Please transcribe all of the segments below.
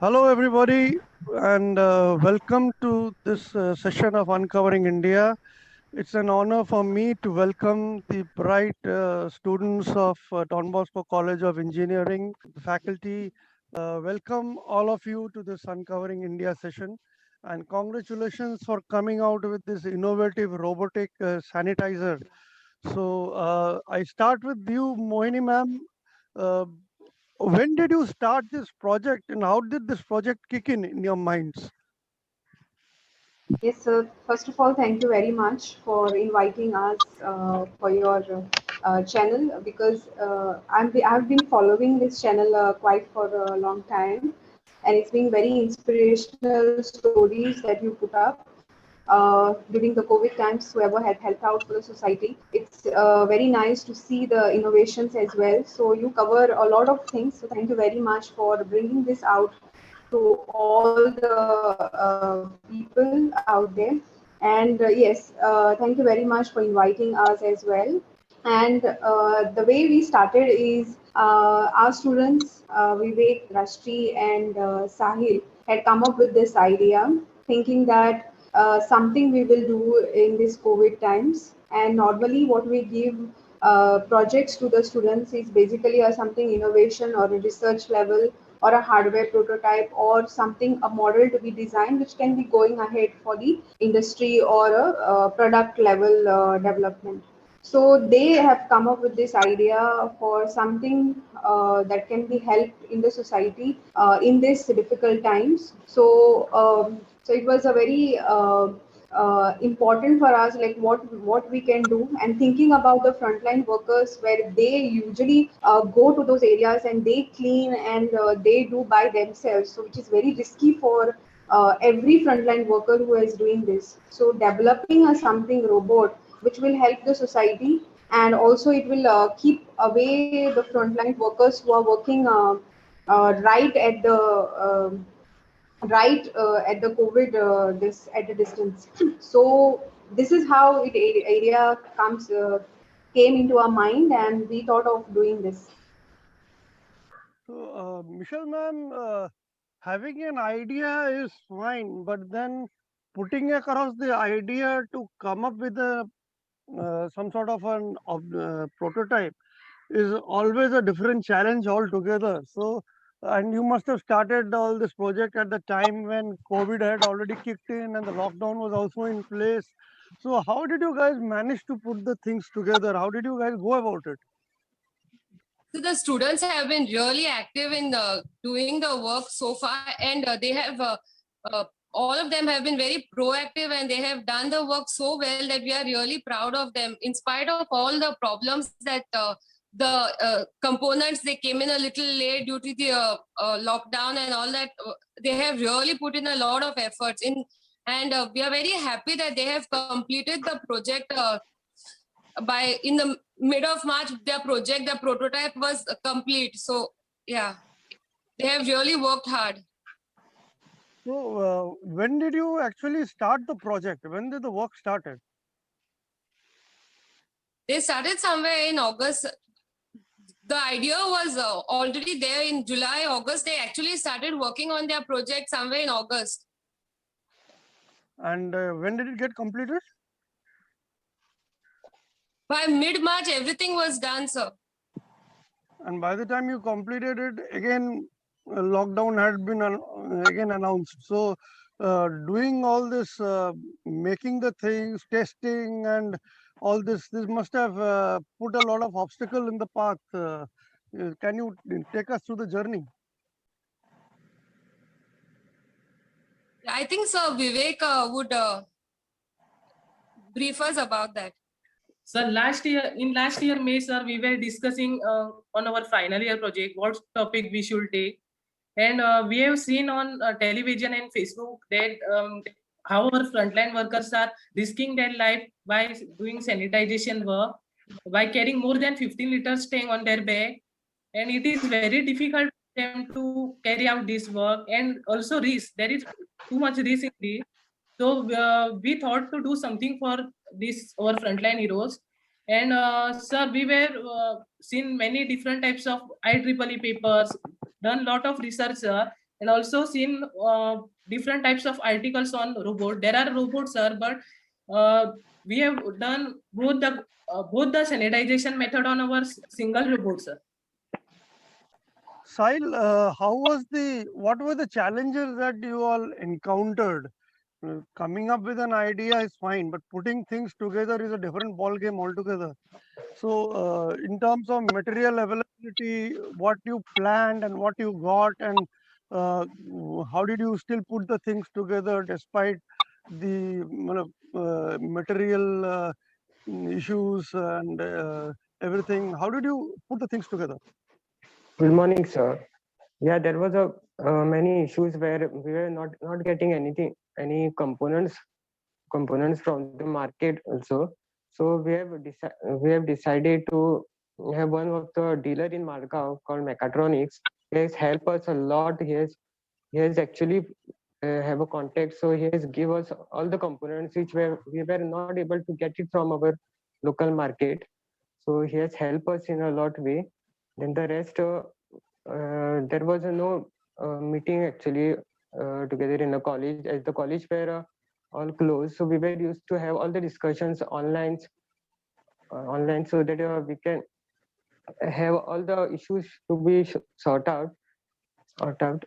Hello, everybody, and welcome to this session of Uncovering India. It's an honor for me to welcome the bright students of Don Bosco College of Engineering, the faculty. Welcome all of you to this Uncovering India session, and congratulations for coming out with this innovative robotic sanitizer. So, I start with you, Mohini ma'am. Uh, when did you start this project and how did this project kick in your minds? Yes, sir. First of all, thank you very much for inviting us for your channel because I've been following this channel quite for a long time, and it's been very inspirational stories that you put up during the COVID times. Whoever had helped out for the society, it's very nice to see the innovations as well. So you cover a lot of things. So thank you very much for bringing this out to all the people out there. And yes, thank you very much for inviting us as well. And the way we started is our students, Vivek, Rashti, and Sahil, had come up with this idea, thinking that something we will do in this COVID times. And normally, what we give projects to the students is basically something innovation or a research level or a hardware prototype or something, a model to be designed which can be going ahead for the industry or a product level development. So they have come up with this idea for something that can be helped in the society in these difficult times. So it was a very important for us, like what we can do, and thinking about the frontline workers where they usually go to those areas and they clean and they do by themselves. So which is very risky for every frontline worker who is doing this. So developing a something robot which will help the society, and also it will keep away the frontline workers who are working right at the at the COVID this at a distance. So this is how it area comes came into our mind, and we thought of doing this. So, Michelle ma'am, having an idea is fine, but then putting across the idea to come up with a some sort of an prototype is always a different challenge altogether. So, and you must have started all this project at the time when COVID had already kicked in and the lockdown was also in place. So, how did you guys manage to put the things together? How did you guys go about it? So the students have been really active in doing the work so far, and they have all of them have been very proactive, and they have done the work so well that we are really proud of them. In spite of all the problems that the components they came in a little late due to the lockdown and all that, they have really put in a lot of efforts in, and we are very happy that they have completed the project. By in the mid of March, their project, their prototype was complete. So yeah, they have really worked hard. So, when did you actually start the project? When did the work started? They started somewhere in August. The idea was already there in July, August. They actually started working on their project somewhere in August. And when did it get completed? By mid March, everything was done, sir. And by the time you completed it, again, lockdown had been again announced. So, doing all this, making the things, testing, and all this must have put a lot of obstacle in the path. Can you take us through the journey? I think Sir Vivek would brief us about that. Sir, last year May, sir, we were discussing on our final year project what topic we should take, and we have seen on television and Facebook that how our frontline workers are risking their life by doing sanitization work, by carrying more than 15 liters staying on their back, and it is very difficult for them to carry out this work, and also risk. There is too much risk in this. So we thought to do something for this our frontline heroes. And sir, we were seen many different types of IEEE papers, done lot of research, and also seen different types of articles on robot. There are robots, sir, but we have done both the sanitization method on our single robot, sir. Sahil, what were the challenges that you all encountered? Coming up with an idea is fine, but putting things together is a different ball game altogether. So, in terms of material availability, what you planned and what you got, and how did you still put the things together despite the material issues and everything? How did you put the things together? Good morning, sir. Yeah, there was a many issues where we were not getting any components from the market also. So we have decided to have one of the dealer in Margao called Mechatronics. He has helped us a lot. He has actually have a contact. So he has give us all the components which we were not able to get it from our local market. So he has helped us in a lot way. Then the rest, there was no meeting actually together in a college, as the college were all closed. So we were used to have all the discussions online, so that we can have all the issues to be sort out. And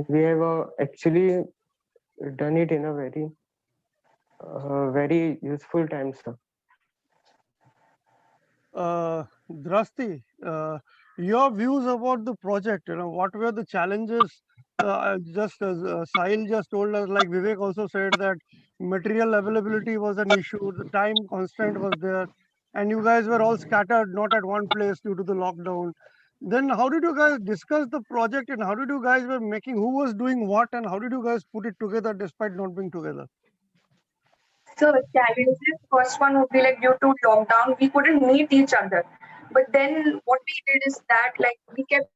we have actually done it in a very useful time, sir. Drasti, your views about the project, what were the challenges? Just as Sahil just told us, like Vivek also said that material availability was an issue, the time constraint was there, and you guys were all scattered, not at one place due to the lockdown. Then how did you guys discuss the project, and how did you guys were making, who was doing what, and how did you guys put it together despite not being together? So challenges, first one would be like due to lockdown, we couldn't meet each other. But then what we did is that like we kept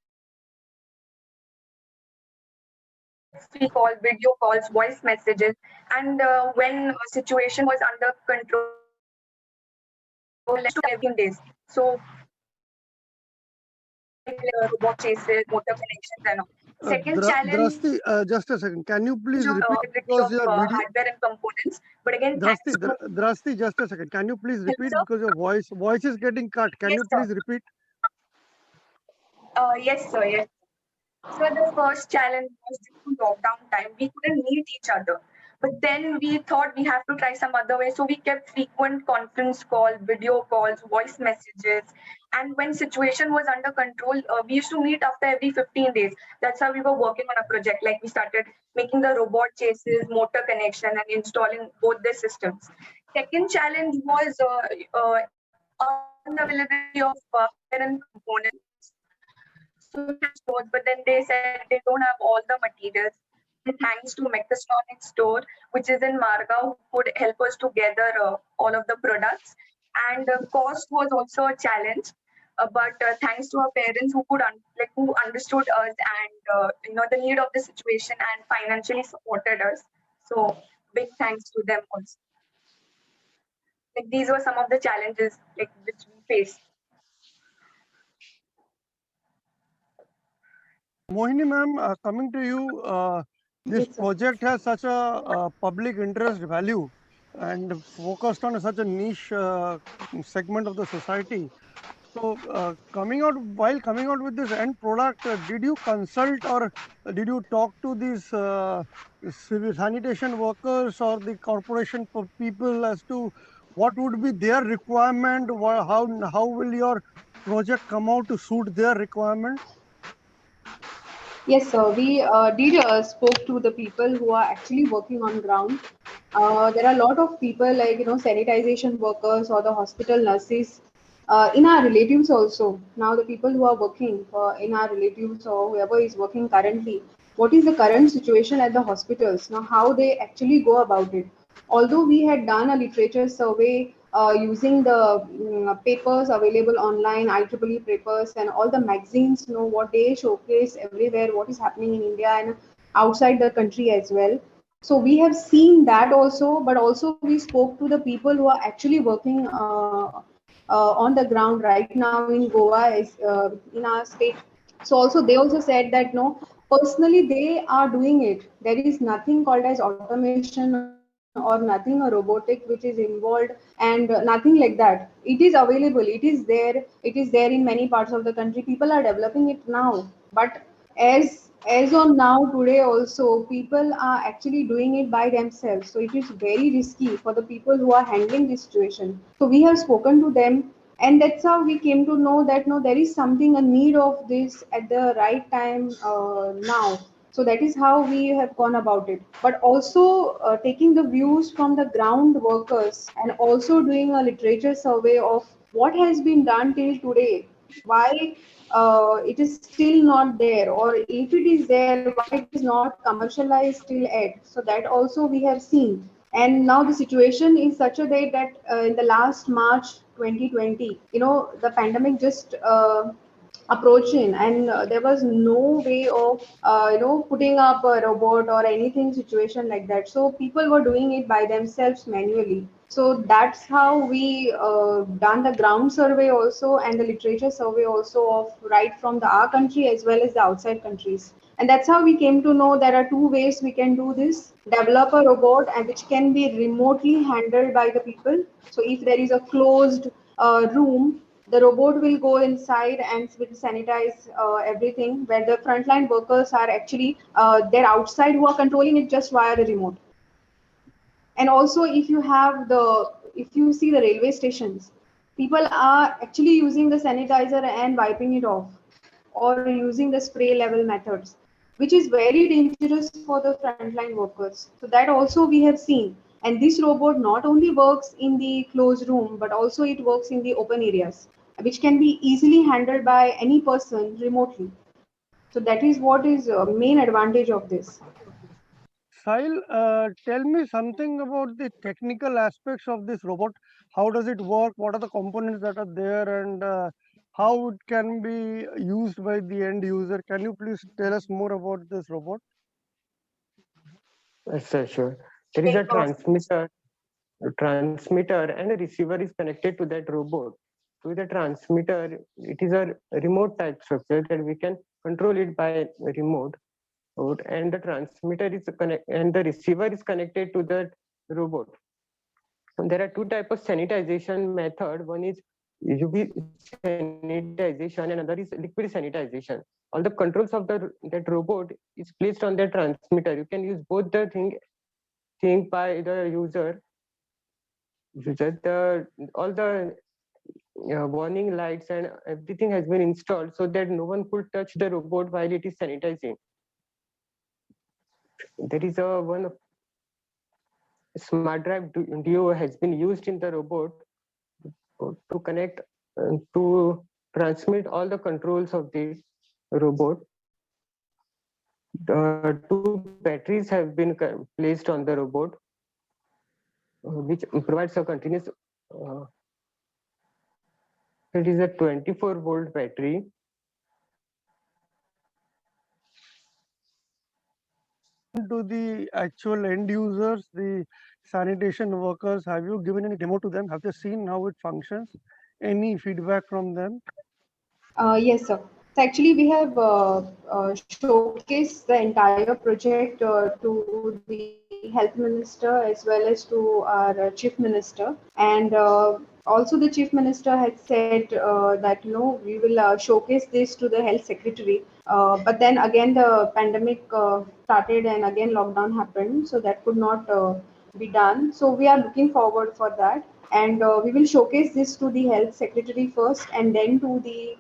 call, video calls, voice messages, and when a situation was under control, let's do 15 days. So robot chases, motor connections, and all. Second challenge. Drasti, just a second. Can you please repeat Availability because of your video? hardware and components. But again, Drasti, just a second. Can you please repeat because your voice is getting cut. Can you please repeat? Yes, sir. Yes. So the first challenge was due to lockdown time. We couldn't meet each other. But then we thought we have to try some other way. So we kept frequent conference calls, video calls, voice messages. And when situation was under control, we used to meet after every 15 days. That's how we were working on a project. Like we started making the robot chases, motor connection, and installing both the systems. Second challenge was unavailability of hardware components. So stores, but then they said they don't have all the materials. And thanks to Mechatronics store, which is in Margao, could help us to gather all of the products. And cost was also a challenge. But thanks to our parents who understood us and the need of the situation and financially supported us. So big thanks to them also. Like these were some of the challenges which we faced. Mohini ma'am, coming to you, this project has such a public interest value and focused on such a niche segment of the society. So, while coming out with this end product, did you consult or did you talk to these civil sanitation workers or the corporation people as to what would be their requirement? How will your project come out to suit their requirement? Yes, sir. We did spoke to the people who are actually working on ground. There are a lot of people like sanitization workers or the hospital nurses in our relatives also. Now the people who are working in our relatives or whoever is working currently, what is the current situation at the hospitals? Now how they actually go about it. Although we had done a literature survey using the papers available online, IEEE papers and all the magazines, what they showcase everywhere, what is happening in India and outside the country as well. So we have seen that also, but also we spoke to the people who are actually working on the ground right now in Goa, in our state. So also they also said that no, personally they are doing it. There is nothing called as automation or nothing a robotic which is involved and nothing like that. It is available. It is there in many parts of the country. People are developing it now. But as on now today also people are actually doing it by themselves. So it is very risky for the people who are handling this situation. So we have spoken to them and that's how we came to know that no there is something a need of this at the right time now. So that is how we have gone about it, but also taking the views from the ground workers and also doing a literature survey of what has been done till today, why it is still not there, or if it is there why it is not commercialized till yet. So that also we have seen. And now the situation is such a way that in the last March 2020, the pandemic just approaching, and there was no way of putting up a robot or anything situation like that. So people were doing it by themselves manually. So that's how we done the ground survey also and the literature survey also of right from our country as well as the outside countries. And that's how we came to know there are two ways we can do this: develop a robot and which can be remotely handled by the people. So if there is a closed room, the robot will go inside and will sanitize everything, where the frontline workers are actually they're outside who are controlling it just via the remote. And also if you see the railway stations, people are actually using the sanitizer and wiping it off, or using the spray level methods, which is very dangerous for the frontline workers. So that also we have seen. And this robot not only works in the closed room, but also it works in the open areas, which can be easily handled by any person remotely. So that is what is main advantage of this. Sahil, tell me something about the technical aspects of this robot. How does it work? What are the components that are there, and how it can be used by the end user? Can you please tell us more about this robot? Yes, sir, sure. There is a transmitter and a receiver is connected to that robot. So the transmitter, it is a remote type structure that we can control it by remote. And the transmitter is connect and the receiver is connected to the robot. And there are two types of sanitization method. One is UV sanitization and another is liquid sanitization. All the controls of that robot is placed on the transmitter. You can use both the thing by the user. All the warning lights and everything has been installed so that no one could touch the robot while it is sanitizing. There is a one smart drive duo has been used in the robot to connect to transmit all the controls of the robot. The two batteries have been placed on the robot, which provides a continuous. It is a 24-volt battery. To the actual end users, the sanitation workers, have you given any demo to them? Have they seen how it functions? Any feedback from them? Yes, sir. So actually, we have showcased the entire project to the health minister as well as to our chief minister, and also the chief minister had said that we will showcase this to the health secretary. But then again, the pandemic started, and again lockdown happened, so that could not be done. So we are looking forward for that, and we will showcase this to the health secretary first, and then to the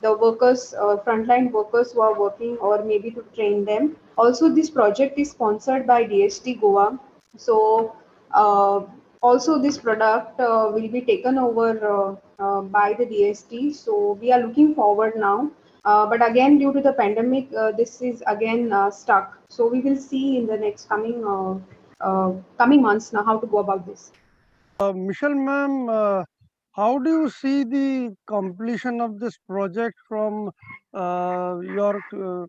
workers, frontline workers who are working, or maybe to train them. Also, this project is sponsored by DST Goa. So also this product will be taken over by the DST. So we are looking forward now. But again, due to the pandemic, this is again stuck. So we will see in the next coming months now how to go about this. Michelle ma'am, how do you see the completion of this project from your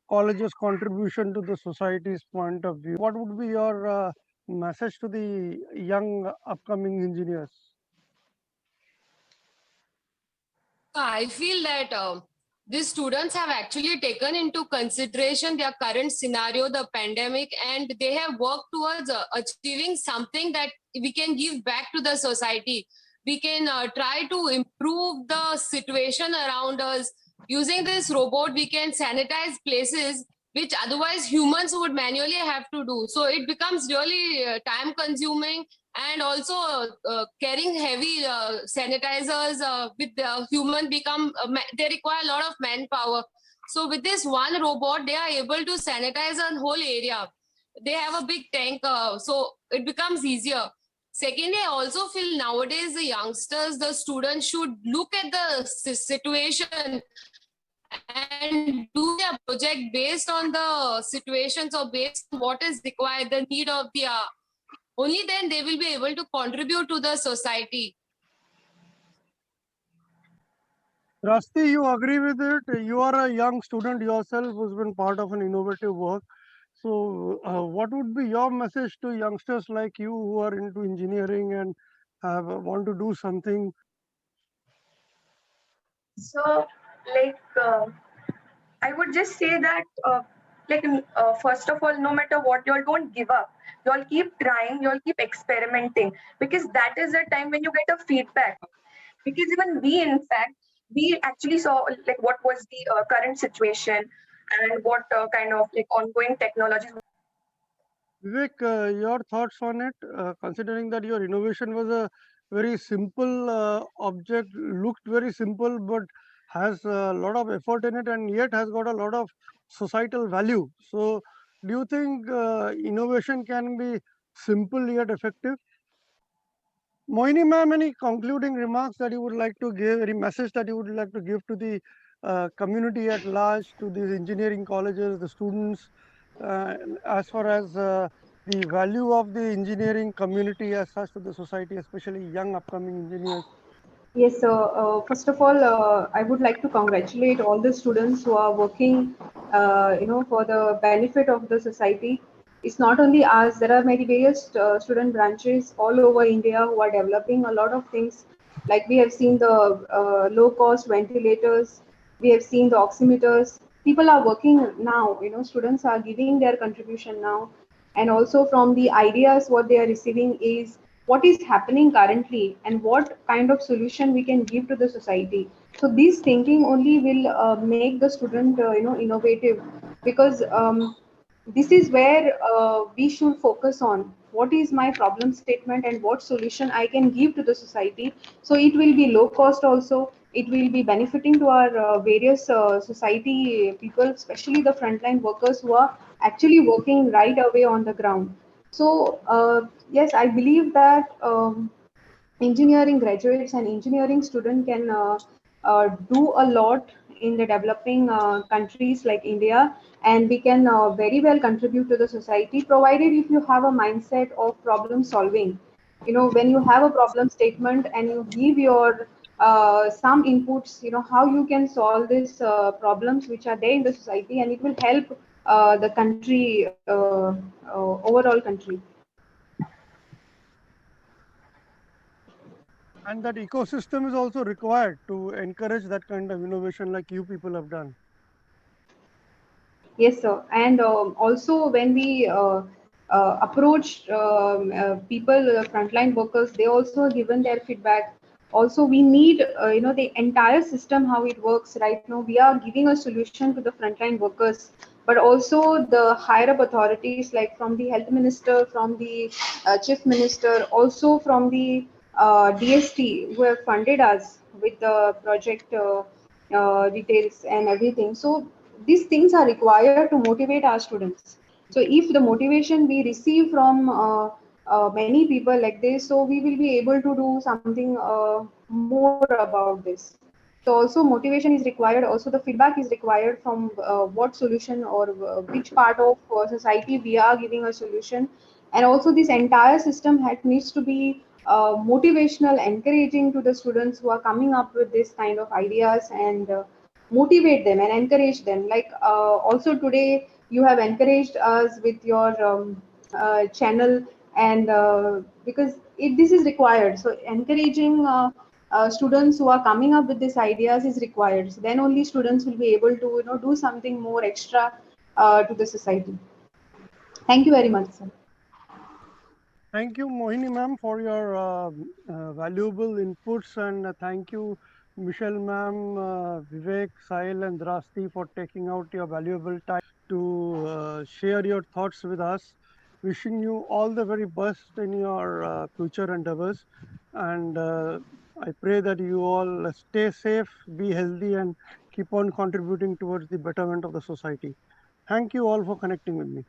college's contribution to the society's point of view? What would be your message to the young upcoming engineers? I feel that these students have actually taken into consideration their current scenario, the pandemic, and they have worked towards achieving something that we can give back to the society. We can try to improve the situation around us. Using this robot, we can sanitize places which otherwise humans would manually have to do. So it becomes really time consuming, and also carrying heavy sanitizers with the human become they require a lot of manpower. So with this one robot, they are able to sanitize a whole area. They have a big tank, so it becomes easier. Secondly, I also feel nowadays the youngsters, the students should look at the situation and do their project based on the situations or based on what is required, the need of the only then they will be able to contribute to the society. Rasti, you agree with it? You are a young student yourself who's been part of an innovative work. So, what would be your message to youngsters like you who are into engineering and want to do something? So, like, I would just say that, first of all, no matter what, y'all don't give up. Y'all keep trying, y'all keep experimenting, because that is the time when you get a feedback. Because even we, in fact, we actually saw like what was the current situation and what kind of like ongoing technologies. Vivek, your thoughts on it, considering that your innovation was a very simple object, looked very simple, but has a lot of effort in it and yet has got a lot of societal value. So, do you think innovation can be simple yet effective? Moini ma'am, any concluding remarks that you would like to give, any message that you would like to give to the community at large, to these engineering colleges, the students, as far as the value of the engineering community as such to the society, especially young upcoming engineers? Yes, so first of all, I would like to congratulate all the students who are working, for the benefit of the society. It's not only us, there are many various student branches all over India who are developing a lot of things. Like we have seen the low cost ventilators, we have seen the oximeters. People are working now, students are giving their contribution now. And also from the ideas, what they are receiving is what is happening currently and what kind of solution we can give to the society. So this thinking only will make the student innovative, because this is where we should focus on what is my problem statement and what solution I can give to the society. So it will be low cost also, it will be benefiting to our various society people, especially the frontline workers who are actually working right away on the ground. So yes, I believe that engineering graduates and engineering student can do a lot in the developing countries like India, and we can very well contribute to the society, provided if you have a mindset of problem solving. When you have a problem statement and you give your some inputs, how you can solve these problems which are there in the society, and it will help the country, overall country. And that ecosystem is also required to encourage that kind of innovation like you people have done. Yes, sir. And also, when we approach people, frontline workers, they also given their feedback. Also, we need, the entire system, how it works right now. We are giving a solution to the frontline workers, but also the higher up authorities, like from the health minister, from the chief minister, also from the DST, who have funded us with the project details and everything. So these things are required to motivate our students. So if the motivation we receive from many people like this, so we will be able to do something more about this. So also motivation is required, also the feedback is required from what solution or which part of society we are giving a solution. And also this entire system needs to be motivational, encouraging to the students who are coming up with this kind of ideas, and motivate them and encourage them. Like also today you have encouraged us with your channel, and because this is required. So encouraging students who are coming up with these ideas is required. So then only students will be able to do something more extra to the society. Thank you very much, sir. Thank you, Mohini ma'am, for your valuable inputs, and thank you, Michelle ma'am, Vivek, Sahil, and Drasti for taking out your valuable time to share your thoughts with us. Wishing you all the very best in your future endeavors, and I pray that you all stay safe, be healthy, and keep on contributing towards the betterment of the society. Thank you all for connecting with me.